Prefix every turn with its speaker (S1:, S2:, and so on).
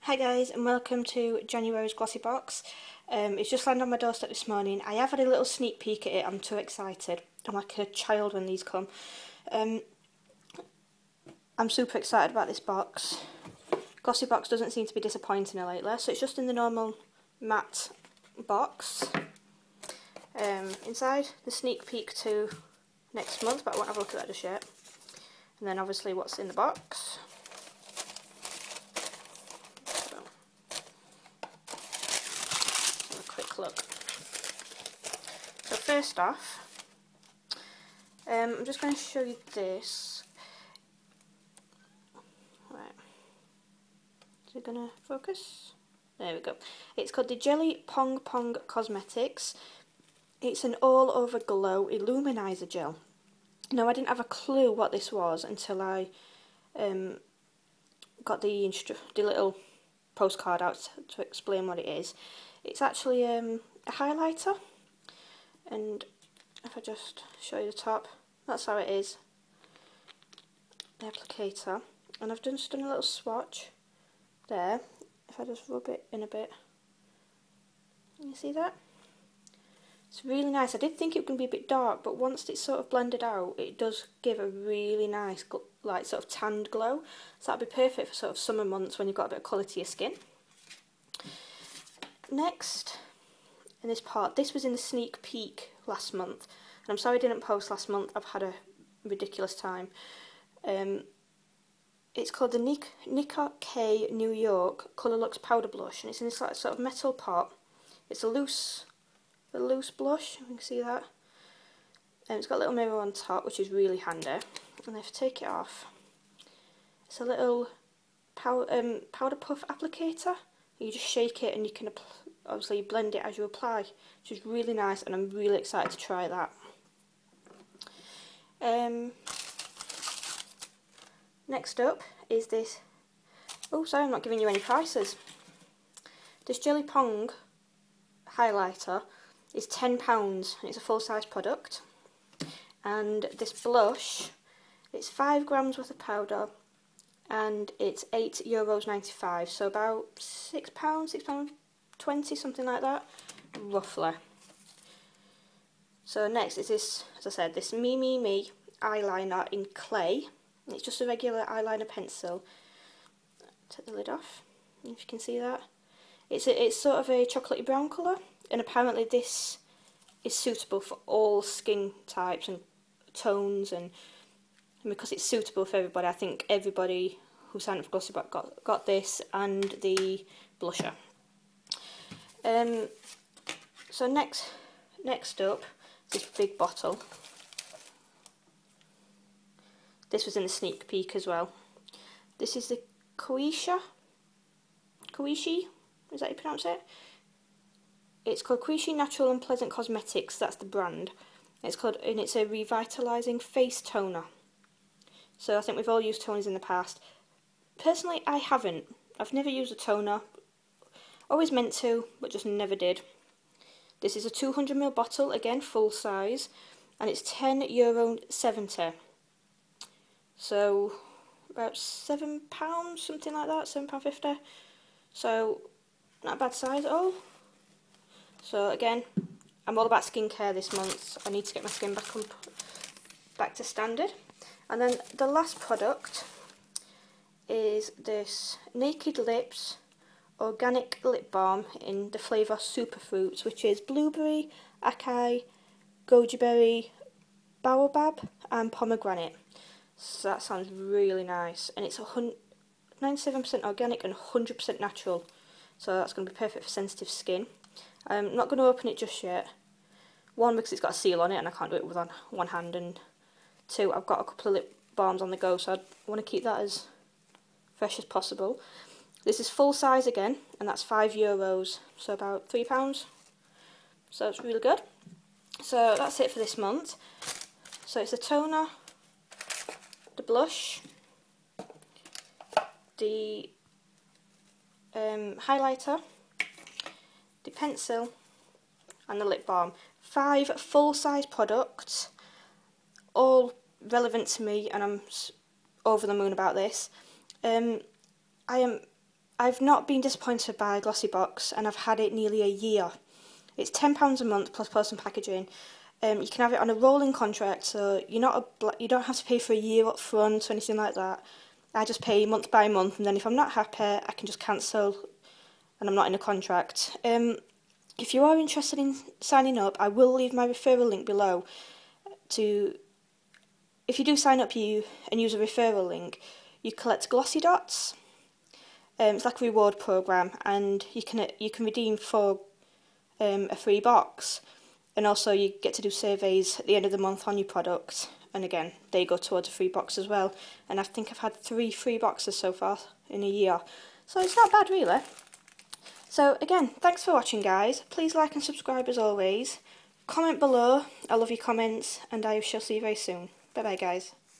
S1: Hi guys, and welcome to January's GlossyBox. It's just landed on my doorstep this morning. I have had a little sneak peek at it. I'm too excited. I'm like a child when these come. I'm super excited about this box. GlossyBox doesn't seem to be disappointing lately, so it's just in the normal matte box. Inside, the sneak peek to next month, but I won't have a look at that just yet. And then obviously what's in the box. Look. So first off, I'm just going to show you this. Right. Is it going to focus? There we go. It's called the Jelly Pong Pong Cosmetics. It's an all-over glow illuminizer gel. Now I didn't have a clue what this was until I got the little postcard out to explain what it is. It's actually a highlighter, and if I just show you the top, that's how it is, the applicator, and I've just done a little swatch there. If I just rub it in a bit, you see that? It's really nice. I did think it was going to be a bit dark, but once it's sort of blended out, it does give a really nice, like, sort of tanned glow, so that'd be perfect for sort of summer months when you've got a bit of colour to your skin. Next, in this part, this was in the sneak peek last month, and I'm sorry I didn't post last month. I've had a ridiculous time. It's called the Nika K New York Colour Lux Powder Blush, and it's in this like sort of metal pot. It's a loose blush, you can see that. And it's got a little mirror on top, which is really handy. And if I take it off, it's a little powder puff applicator. You just shake it and you can obviously blend it as you apply, which is really nice, and I'm really excited to try that. Next up is this, oh sorry I'm not giving you any prices. This Jelly Pong highlighter is £10 and it's a full size product. And this blush, it's 5 grams worth of powder, and it's €8.95, so about £6.20, something like that, roughly. So next is this, as I said, this Me eyeliner in clay. It's just a regular eyeliner pencil. Take the lid off, if you can see that. It's sort of a chocolatey brown colour, and apparently this is suitable for all skin types and tones, and because it's suitable for everybody, I think everybody who signed up for GlossyBox got this and the blusher. So next up, this big bottle. This was in the sneak peek as well. This is the Koishi, is that how you pronounce it? It's called Koishi Natural and Pleasant Cosmetics, that's the brand. It's a revitalising face toner. So I think we've all used toners in the past. Personally, I haven't. I've never used a toner. Always meant to, but just never did. This is a 200ml bottle, again full size, and it's €10.70. So about £7, something like that, £7.50. So not a bad size at all. So again, I'm all about skincare this month. I need to get my skin back to standard. And then the last product is this Naked Lips Organic Lip Balm in the flavour Superfruits, which is blueberry, acai, goji berry, baobab and pomegranate. So that sounds really nice, and it's 97% organic and 100% natural, so that's going to be perfect for sensitive skin. I'm not going to open it just yet. One, because it's got a seal on it and I can't do it with one hand, and two, I've got a couple of lip balms on the go, so I want to keep that as fresh as possible. This is full size again, and that's €5, so about £3. So it's really good. So that's it for this month. So it's the toner, the blush, the highlighter, the pencil, and the lip balm. 5 full-size products, all relevant to me, and I'm over the moon about this. I am I've not been disappointed by GlossyBox, and I've had it nearly a year. It's £10 a month plus post and packaging. You can have it on a rolling contract, so you don't have to pay for a year up front or anything like that. I just pay month by month, and then if I'm not happy, I can just cancel, and I'm not in a contract. If you are interested in signing up, I will leave my referral link below. If you do sign up and use a referral link, you collect glossy dots. It's like a reward program, and you can redeem for a free box, and also you get to do surveys at the end of the month on your product, and again they go towards a free box as well. And I think I've had 3 free boxes so far in a year, so it's not bad really. So again, thanks for watching guys. Please like and subscribe as always. Comment below, I love your comments, and I shall see you very soon. Bye bye guys.